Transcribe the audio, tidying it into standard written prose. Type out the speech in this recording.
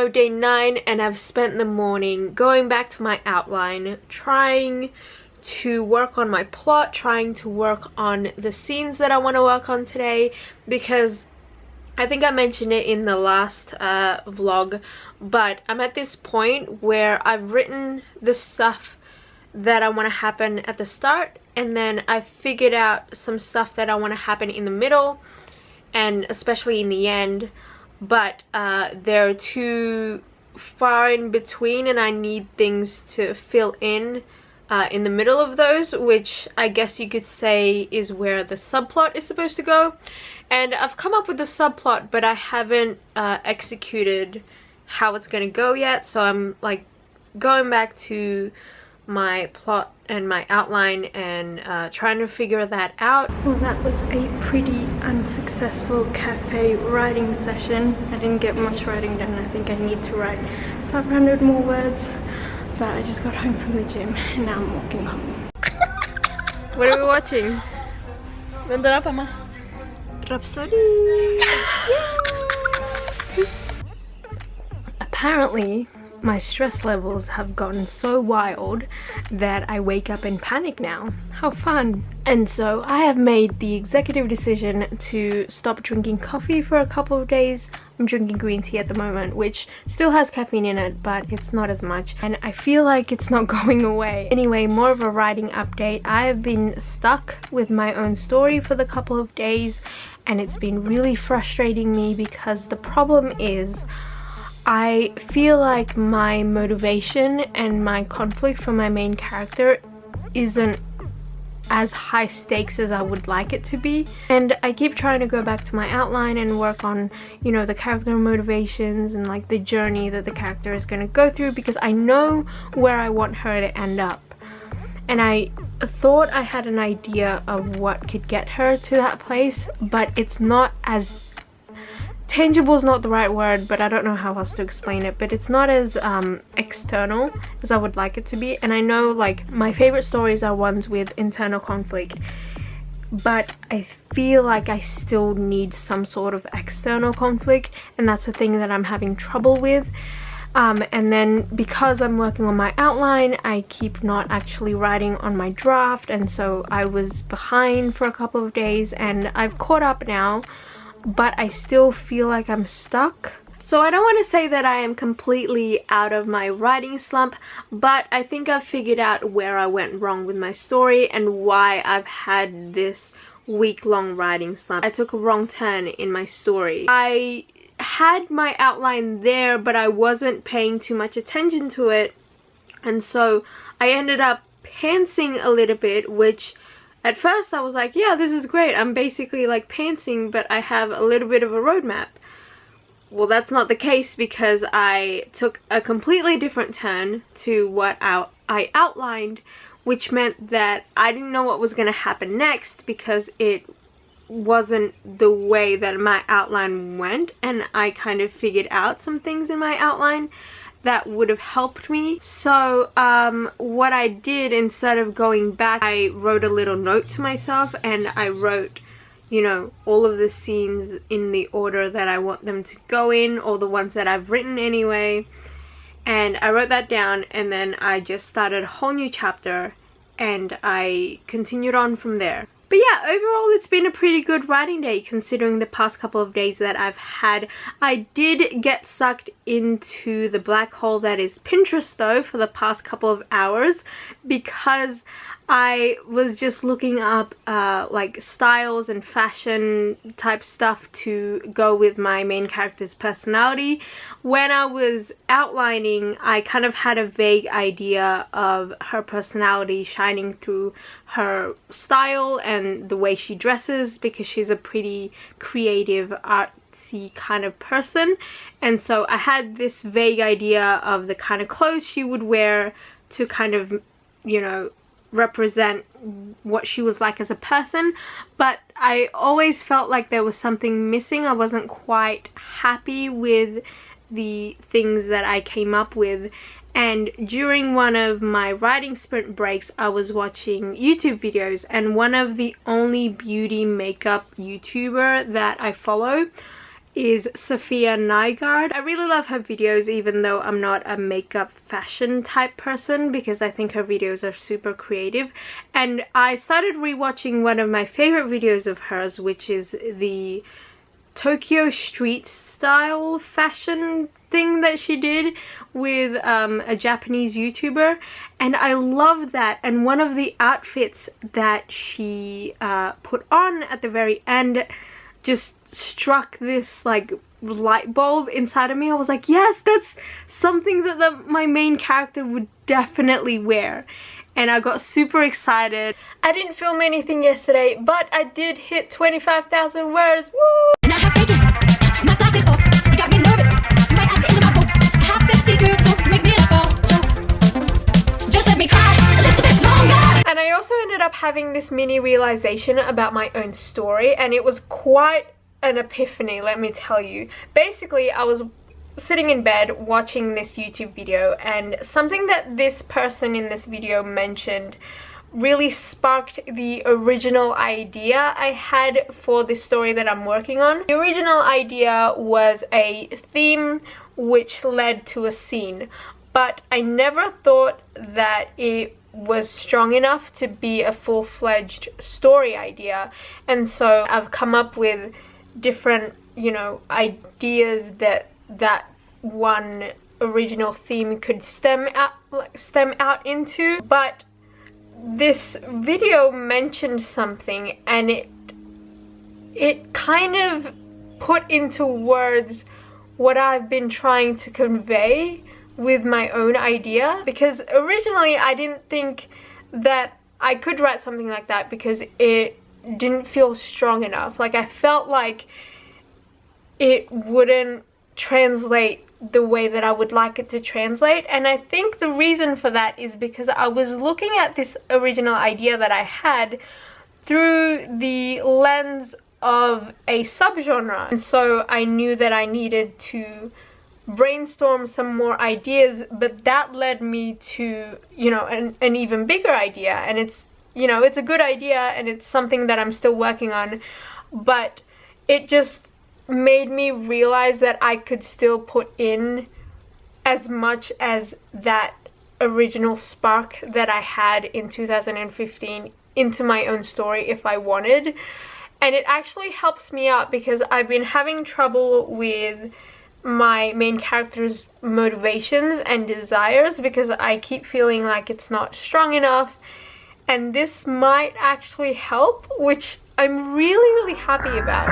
video day 9 and I've spent the morning going back to my outline, trying to work on my plot, trying to work on the scenes that I want to work on today, because I think I mentioned it in the last vlog, but I'm at this point where I've written the stuff that I want to happen at the start, and then I've figured out some stuff that I want to happen in the middle and especially in the end, but they're too far in between and I need things to fill in the middle of those, which I guess you could say is where the subplot is supposed to go. And I've come up with the subplot, but I haven't executed how it's gonna go yet, so I'm like going back to my plot and my outline and trying to figure that out. Well, that was a pretty unsuccessful cafe writing session. I didn't get much writing done. I think I need to write 500 more words, but I just got home from the gym and now I'm walking home. What are we watching? Nonton apa, Ma? Rhapsody! Apparently, my stress levels have gotten so wild that I wake up in panic now. How fun! And so I have made the executive decision to stop drinking coffee for a couple of days. I'm drinking green tea at the moment, which still has caffeine in it, but it's not as much, and I feel like it's not going away. Anyway, more of a writing update. I have been stuck with my own story for the couple of days, and it's been really frustrating me because the problem is I feel like my motivation and my conflict for my main character isn't as high stakes as I would like it to be, and I keep trying to go back to my outline and work on, you know, the character motivations and like the journey that the character is going to go through, because I know where I want her to end up, and I thought I had an idea of what could get her to that place, but it's not as tangible is not the right word, but I don't know how else to explain it, but it's not as external as I would like it to be. And I know like my favorite stories are ones with internal conflict, but I feel like I still need some sort of external conflict, and that's the thing that I'm having trouble with. And then because I'm working on my outline, I keep not actually writing on my draft, and so I was behind for a couple of days, and I've caught up now, but I still feel like I'm stuck. So I don't want to say that I am completely out of my writing slump, but I think I've figured out where I went wrong with my story and why I've had this week-long writing slump. I took a wrong turn in my story. I had my outline there, but I wasn't paying too much attention to it, and so I ended up pantsing a little bit, which at first I was like, yeah, this is great, I'm basically like pantsing, but I have a little bit of a roadmap. Well, that's not the case, because I took a completely different turn to what I outlined, which meant that I didn't know what was going to happen next, because it wasn't the way that my outline went, and I kind of figured out some things in my outline that would have helped me. So what I did, instead of going back, I wrote a little note to myself, and I wrote, you know, all of the scenes in the order that I want them to go in, or the ones that I've written anyway, and I wrote that down, and then I just started a whole new chapter and I continued on from there. But yeah, overall it's been a pretty good writing day considering the past couple of days that I've had. I did get sucked into the black hole that is Pinterest though for the past couple of hours, because I was just looking up like styles and fashion type stuff to go with my main character's personality. When I was outlining, I kind of had a vague idea of her personality shining through her style and the way she dresses, because she's a pretty creative, artsy kind of person, and so I had this vague idea of the kind of clothes she would wear to kind of, you know, represent what she was like as a person. But I always felt like there was something missing. I wasn't quite happy with the things that I came up with, and during one of my writing sprint breaks I was watching YouTube videos, and one of the only beauty makeup YouTuber that I follow is Sophia Nygaard. I really love her videos, even though I'm not a makeup fashion type person, because I think her videos are super creative. And I started rewatching one of my favorite videos of hers, which is the Tokyo street style fashion thing that she did with a Japanese YouTuber, and I love that. And one of the outfits that she put on at the very end just struck this like light bulb inside of me. I was like, yes, that's something that my main character would definitely wear. And I got super excited. I didn't film anything yesterday, but I did hit 25,000 words. Woo! And I have taken my glasses off. You got me nervous. You might have to end my book. I have 50 girls, don't make me let go. Just let me cry a little bit longer. And I also ended up having this mini realization about my own story, and it was quite an epiphany, let me tell you. Basically, I was sitting in bed watching this YouTube video, and something that this person in this video mentioned really sparked the original idea I had for this story that I'm working on. The original idea was a theme which led to a scene, but I never thought that it was strong enough to be a full-fledged story idea. And so I've come up with different, you know, ideas that one original theme could stem out into. But this video mentioned something, and it kind of put into words what I've been trying to convey with my own idea. Because originally I didn't think that I could write something like that because it didn't feel strong enough. Like, I felt like it wouldn't translate the way that I would like it to translate. And I think the reason for that is because I was looking at this original idea that I had through the lens of a subgenre, and so I knew that I needed to brainstorm some more ideas, but that led me to, you know, an even bigger idea. And it's, you know, it's a good idea and it's something that I'm still working on, but it just made me realize that I could still put in as much as that original spark that I had in 2015 into my own story if I wanted. And it actually helps me out because I've been having trouble with my main character's motivations and desires, because I keep feeling like it's not strong enough, and this might actually help, which I'm really happy about.